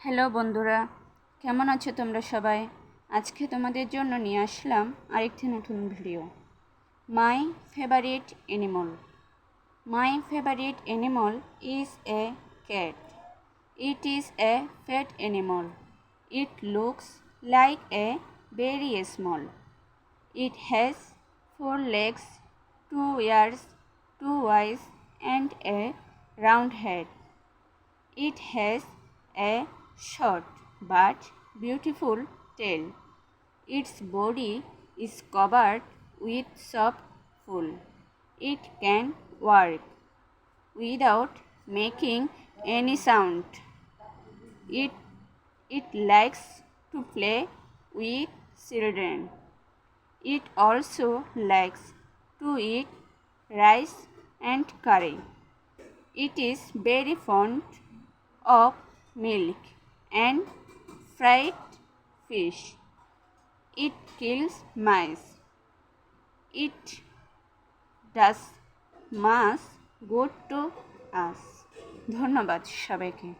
Hello বন্ধুরা, কেমন আছো তোমরা সবাই? আজকে তোমাদের জন্য নিয়ে আসলাম আরেকটি নতুন video. My favourite animal. My favourite animal is a cat. It is a fat animal. It looks like a very small. It has 4 legs, 2 ears, 2 eyes, and a round head. It has a short but beautiful tail. Its body is covered with soft wool. It can walk without making any sound. It, it likes to play with children. It also likes to eat rice and curry. It is very fond of milk and fried fish. It kills mice. It does much good to us. ধন্যবাদ সবাইকে।